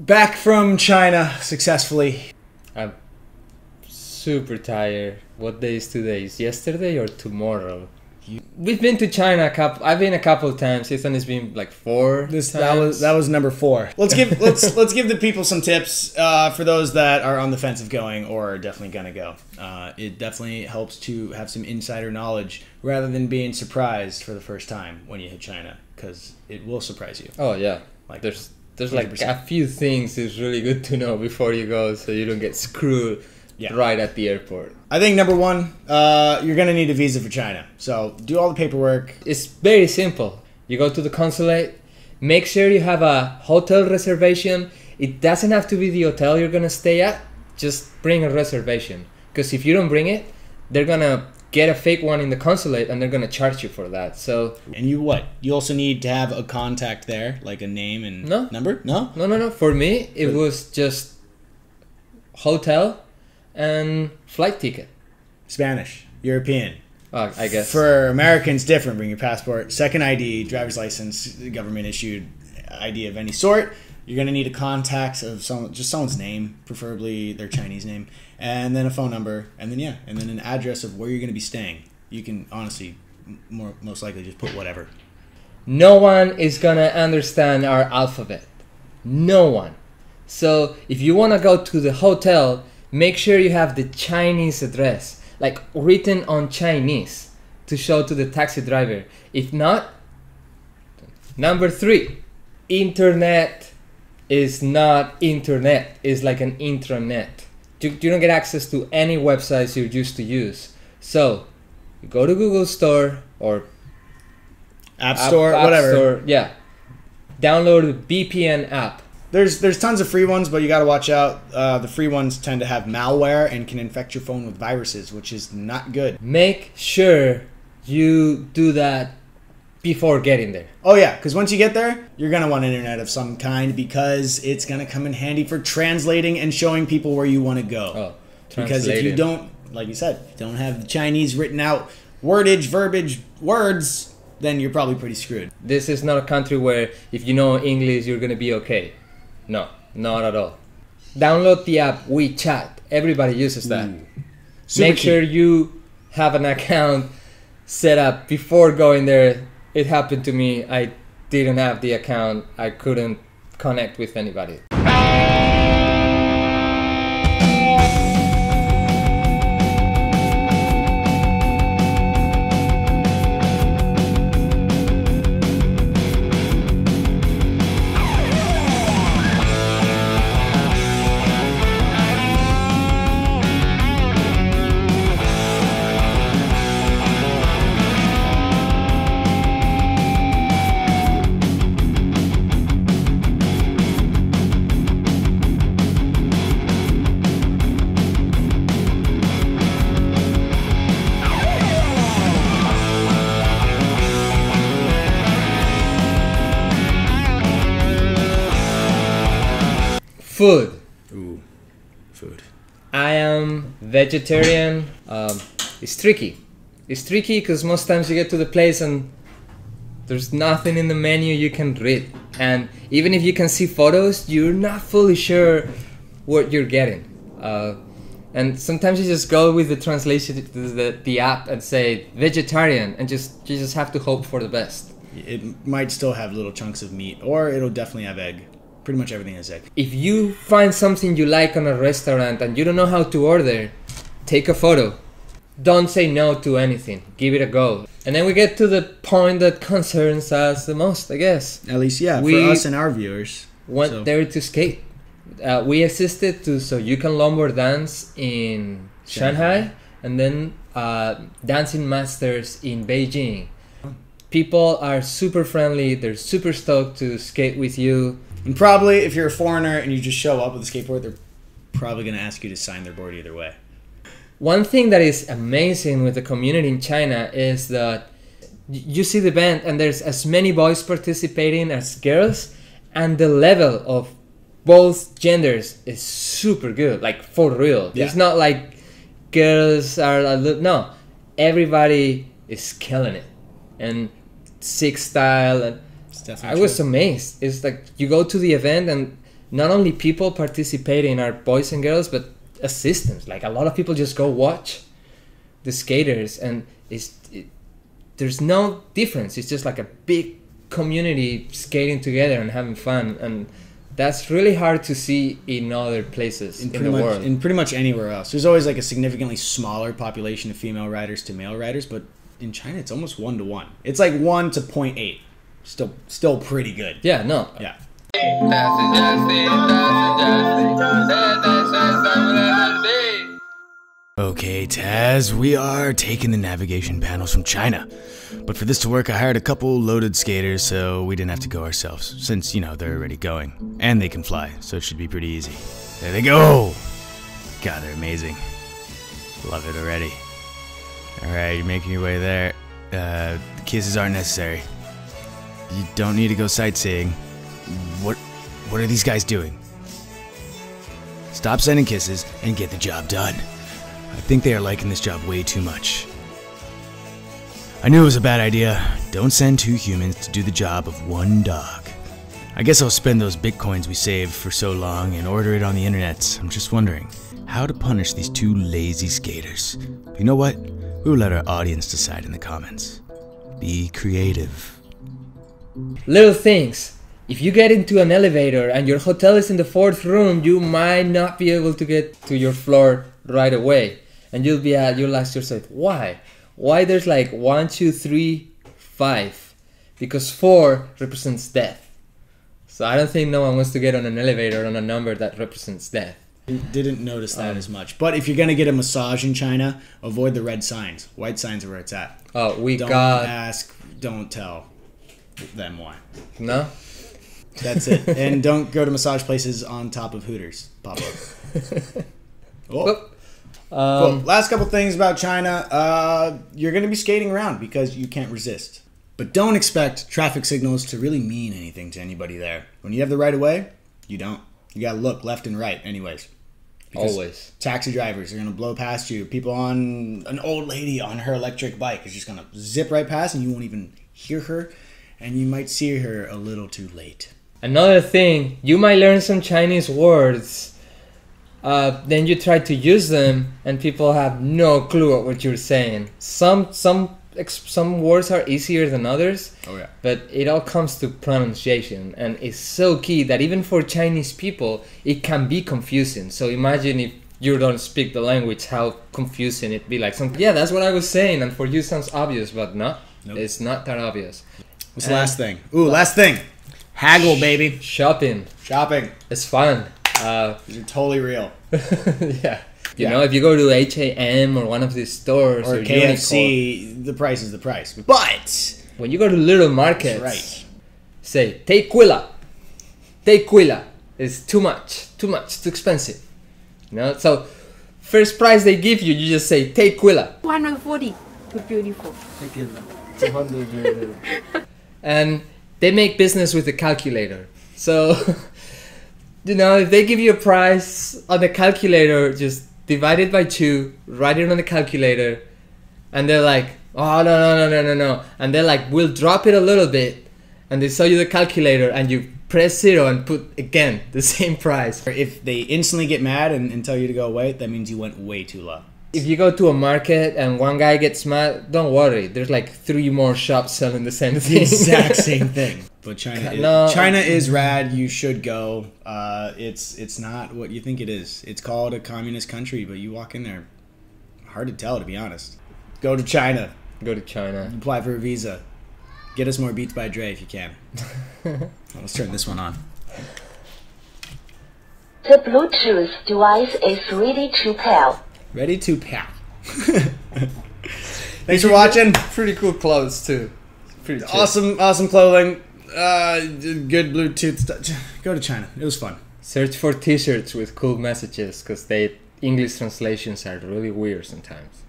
Back from China successfully. I'm super tired. What day is today? Is yesterday or tomorrow? We've been to China I've been a couple of times. Ethan has been like 4 times. That was number 4. Let's give the people some tips for those that are on the fence of going or are definitely gonna go. It definitely helps to have some insider knowledge rather than being surprised for the first time when you hit China, because it will surprise you. Oh yeah, like there's 100%. Like a few things is really good to know before you go, so you don't get screwed. Yeah. Right at the airport. I think number 1, you're going to need a visa for China. So do all the paperwork. It's very simple. You go to the consulate, make sure you have a hotel reservation. It doesn't have to be the hotel you're going to stay at. Just bring a reservation. Because if you don't bring it, they're going to get a fake one in the consulate and they're going to charge you for that. So. And you also need to have a contact there, like a name and number? No? No. For me, it was just hotel and flight ticket. Spanish, European. I guess. For Americans, different. Bring your passport, second ID, driver's license, government issued ID of any sort. You're gonna need a contact of someone's name, preferably their Chinese name, and then a phone number, and then an address of where you're gonna be staying. You can honestly, most likely, just put whatever. No one is gonna understand our alphabet. No one. So if you wanna go to the hotel, make sure you have the Chinese address, like written on Chinese, to show to the taxi driver. If not, number 3, internet is not internet. It's like an intranet. You don't get access to any websites you used to use. So you go to Google Store or App Store, whatever. Store, yeah. Download the VPN app. There's tons of free ones, but you got to watch out. The free ones tend to have malware and can infect your phone with viruses, which is not good. Make sure you do that before getting there. Oh yeah, because once you get there, you're going to want internet of some kind, because it's going to come in handy for translating and showing people where you want to go. Oh, because if you don't, like you said, don't have the Chinese written out wordage, verbiage, words, then you're probably pretty screwed. This is not a country where if you know English, you're going to be okay. No, not at all. Download the app WeChat. Everybody uses that. Make sure you have an account set up before going there. It happened to me. I didn't have the account. I couldn't connect with anybody. Food. Ooh, food. I am vegetarian. It's tricky. It's tricky because most times you get to the place and there's nothing in the menu you can read. And even if you can see photos, you're not fully sure what you're getting. And sometimes you just go with the translation, the app, and say vegetarian, and you just have to hope for the best. It might still have little chunks of meat, or it'll definitely have egg. Pretty much everything has egg. If you find something you like on a restaurant and you don't know how to order, take a photo. Don't say no to anything. Give it a go. And then we get to the point that concerns us the most, I guess. At least, yeah, for us and our viewers. Went there to skate. We assisted to So You Can Longboard Dance in Shanghai, and then Dancing Masters in Beijing. People are super friendly. They're super stoked to skate with you. And probably, if you're a foreigner and you just show up with a skateboard, they're probably going to ask you to sign their board either way. One thing that is amazing with the community in China is that you see the event and there's as many boys participating as girls, and the level of both genders is super good, like for real. Yeah. It's not like girls are no, everybody is killing it, and sick style. And I was amazed. It's like you go to the event and not only people participating are boys and girls, but assistants. Like a lot of people just go watch the skaters, and there's no difference. It's just like a big community skating together and having fun, and that's really hard to see in other places in the world. In pretty much anywhere else. There's always like a significantly smaller population of female riders to male riders, but in China it's almost 1-to-1. It's like 1 to 0.8. Still pretty good. Yeah, no. Yeah. Okay, Taz, we are taking the navigation panels from China. But for this to work, I hired a couple loaded skaters, so we didn't have to go ourselves, since, you know, they're already going. And they can fly, so it should be pretty easy. There they go! God, they're amazing. Love it already. Alright, you're making your way there. The kisses aren't necessary. You don't need to go sightseeing. What are these guys doing? Stop sending kisses and get the job done. I think they are liking this job way too much. I knew it was a bad idea. Don't send 2 humans to do the job of 1 dog. I guess I'll spend those bitcoins we saved for so long and order it on the internet. I'm just wondering how to punish these 2 lazy skaters. But you know what? We'll let our audience decide in the comments. Be creative. Little things. If you get into an elevator and your hotel is in the 4th room, you might not be able to get to your floor right away. And you'll ask yourself, why? Why there's like 1, 2, 3, 5? Because 4 represents death. So I don't think no one wants to get on an elevator on a number that represents death. I didn't notice that as much. But if you're going to get a massage in China, avoid the red signs. White signs are where it's at. Oh, don't ask, don't tell them why. No? That's it. And don't go to massage places on top of Hooters. Pop up. Oh. Cool. Last couple things about China. You're going to be skating around because you can't resist. But don't expect traffic signals to really mean anything to anybody there. When you have the right of way, you don't. You got to look left and right anyways. Because always. Taxi drivers are going to blow past you. People on an old lady on her electric bike is just going to zip right past and you won't even hear her. And you might see her a little too late. Another thing, you might learn some Chinese words. Then you try to use them and people have no clue what you're saying. Some words are easier than others. Oh yeah. But it all comes to pronunciation, and it's so key that even for Chinese people it can be confusing. So imagine if you don't speak the language, how confusing it'd be. Like something, yeah, that's what I was saying, and for you it sounds obvious, but no, nope. It's not that obvious. What's the last thing? Ooh, last thing. Haggle, baby. Shopping. It's fun. These are totally real. Yeah. You know, if you go to H&M or one of these stores or KFC, the price is the price. But when you go to little markets, right, say take Quilla. Take Quilla. It's too much, too expensive. You know, so first price they give you, you just say take Quilla. 240. Too beautiful. And they make business with the calculator. So you know, if they give you a price on the calculator, just divide it by 2, write it on the calculator, and they're like, oh, no. And they're like, we'll drop it a little bit. And they show you the calculator, and you press 0 and put, again, the same price. If they instantly get mad and tell you to go away, that means you went way too low. If you go to a market and one guy gets mad, don't worry. There's like 3 more shops selling the same thing. The exact same thing. But China is rad. You should go. It's not what you think it is. It's called a communist country, but you walk in there, hard to tell, to be honest. Go to China. Go to China. Apply for a visa. Get us more Beats by Dre if you can. Let's turn this one on. The Bluetooth device is ready to pair. Ready to pair. Thanks for watching. Pretty cool clothes too. Pretty chill. Awesome clothing. Good Bluetooth stuff. Go to China. It was fun. Search for t-shirts with cool messages because English translations are really weird sometimes.